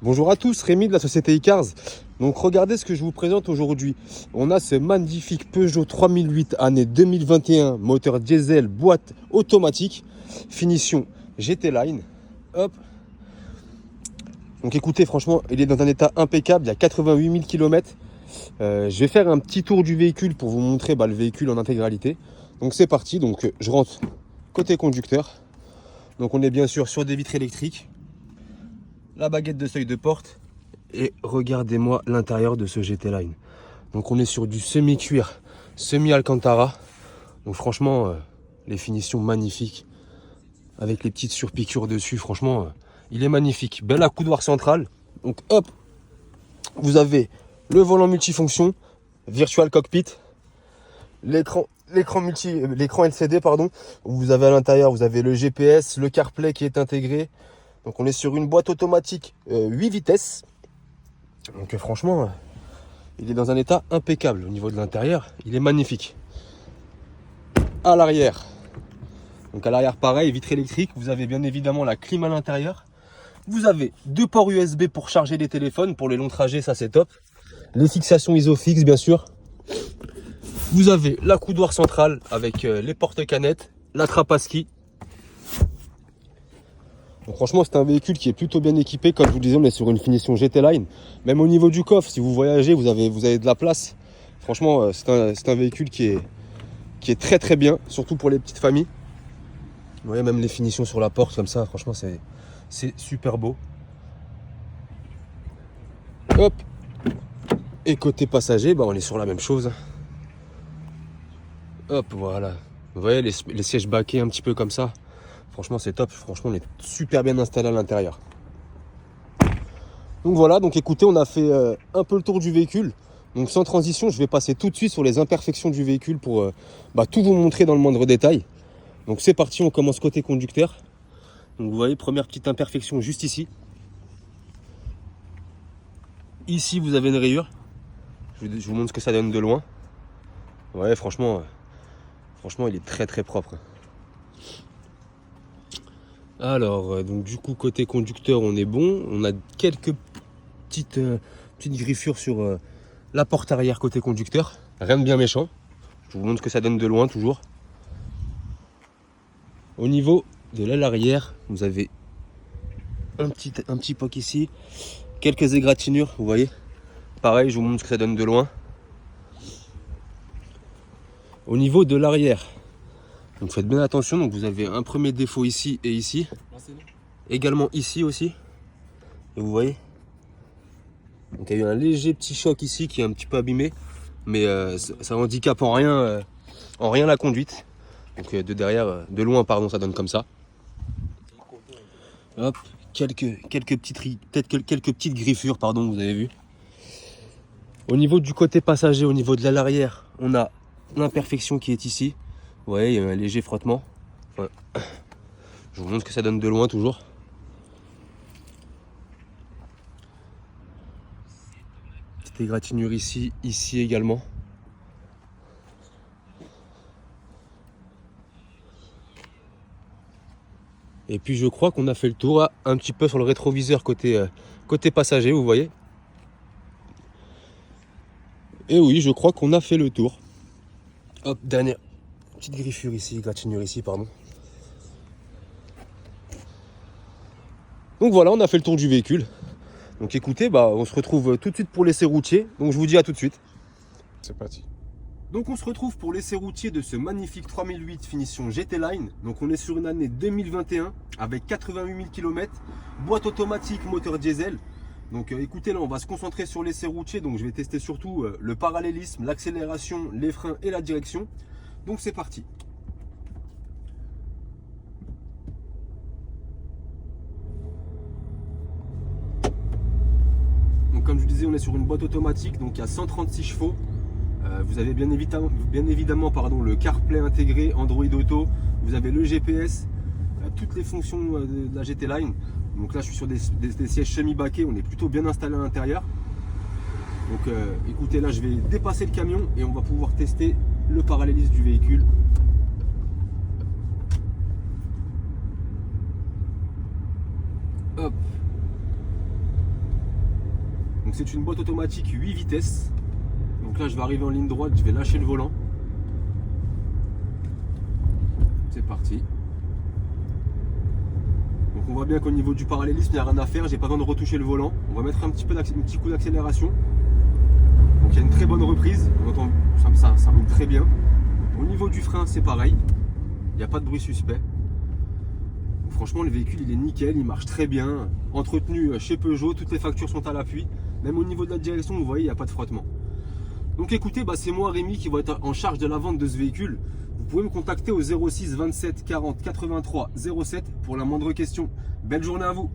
Bonjour à tous, Rémi de la société iCars. Donc regardez ce que je vous présente aujourd'hui. On a ce magnifique Peugeot 3008 année 2021, moteur diesel, boîte automatique, finition GT Line. Hop. Donc écoutez, franchement, il est dans un état impeccable, il y a 88 000 km. Je vais faire un petit tour du véhicule pour vous montrer le véhicule en intégralité. Donc c'est parti, donc je rentre côté conducteur. Donc on est bien sûr sur des vitres électriques. La baguette de seuil de porte et regardez-moi l'intérieur de ce GT Line. Donc on est sur du semi-cuir, semi-alcantara. Donc franchement, les finitions magnifiques avec les petites surpiqûres dessus. Franchement, il est magnifique. Bel accoudoir central. Donc hop, vous avez le volant multifonction, virtual cockpit, l'écran LCD pardon. Où vous avez à l'intérieur, vous avez le GPS, le CarPlay qui est intégré. Donc on est sur une boîte automatique 8 vitesses. Donc franchement, il est dans un état impeccable. Au niveau de l'intérieur, il est magnifique. À l'arrière, donc à l'arrière pareil, vitre électrique. Vous avez bien évidemment la clim à l'intérieur. Vous avez deux ports USB pour charger les téléphones. Pour les longs trajets, ça c'est top. Les fixations ISOFIX bien sûr. Vous avez l'accoudoir central avec les porte-canettes, la trappe à ski. Donc franchement, c'est un véhicule qui est plutôt bien équipé. Comme je vous disais, on est sur une finition GT Line. Même au niveau du coffre, si vous voyagez, vous avez de la place. Franchement, c'est un véhicule qui est très très bien, surtout pour les petites familles. Vous voyez même les finitions sur la porte comme ça, franchement, c'est super beau. Hop. Et côté passager, on est sur la même chose. Hop, voilà. Vous voyez les sièges baquets un petit peu comme ça. Franchement, c'est top. Franchement, on est super bien installé à l'intérieur. Donc voilà, donc écoutez, on a fait un peu le tour du véhicule. Donc sans transition, je vais passer tout de suite sur les imperfections du véhicule pour tout vous montrer dans le moindre détail. Donc c'est parti, on commence côté conducteur. Donc vous voyez, première petite imperfection juste ici. Ici, vous avez une rayure. Je vous montre ce que ça donne de loin. Ouais, franchement, il est très très propre. Alors, donc du coup, côté conducteur, on est bon. On a quelques petites griffures sur la porte arrière côté conducteur. Rien de bien méchant. Je vous montre ce que ça donne de loin, toujours. Au niveau de l'aile arrière, vous avez un petit poc ici. Quelques égratignures, vous voyez. Pareil, je vous montre ce que ça donne de loin. Au niveau de l'arrière, donc faites bien attention, donc vous avez un premier défaut ici et ici. Également ici aussi. Et vous voyez. Donc il y a eu un léger petit choc ici qui est un petit peu abîmé. Mais ça handicape en rien la conduite. Donc de derrière, de loin pardon, ça donne comme ça. Hop, quelques petites griffures, pardon, vous avez vu. Au niveau du côté passager, au niveau de l'aile arrière, on a l'imperfection qui est ici. Vous voyez, il y a un léger frottement. Enfin, je vous montre ce que ça donne de loin toujours. Petite égratignure ici, ici également. Et puis je crois qu'on a fait le tour un petit peu sur le rétroviseur côté passager, vous voyez. Et oui, je crois qu'on a fait le tour. Hop, dernière petite griffure ici, égratignure ici, pardon. Donc voilà, on a fait le tour du véhicule. Donc écoutez, on se retrouve tout de suite pour l'essai routier. Donc je vous dis à tout de suite. C'est parti. Donc on se retrouve pour l'essai routier de ce magnifique 3008 finition GT Line. Donc on est sur une année 2021 avec 88 000 km, boîte automatique, moteur diesel. Donc écoutez, là on va se concentrer sur l'essai routier. Donc je vais tester surtout le parallélisme, l'accélération, les freins et la direction. Donc c'est parti. Donc comme je vous disais, on est sur une boîte automatique, donc il y a 136 chevaux. Vous avez bien évidemment le CarPlay intégré, Android Auto, vous avez le GPS, toutes les fonctions de la GT Line. Donc là je suis sur des sièges semi-baquets, on est plutôt bien installé à l'intérieur. Donc écoutez, là je vais dépasser le camion et on va pouvoir tester le parallélisme du véhicule. Hop. Donc c'est une boîte automatique 8 vitesses. Donc là je vais arriver en ligne droite, je vais lâcher le volant. C'est parti. Donc on voit bien qu'au niveau du parallélisme, il n'y a rien à faire, j'ai pas besoin de retoucher le volant. On va mettre un petit coup d'accélération. Donc il y a une très bonne reprise, on entend, ça roule très bien. Au niveau du frein, c'est pareil, il n'y a pas de bruit suspect. Donc franchement, le véhicule il est nickel, il marche très bien. Entretenu chez Peugeot, toutes les factures sont à l'appui. Même au niveau de la direction, vous voyez, il n'y a pas de frottement. Donc écoutez, c'est moi Rémi qui va être en charge de la vente de ce véhicule. Vous pouvez me contacter au 06 27 40 83 07 pour la moindre question. Belle journée à vous!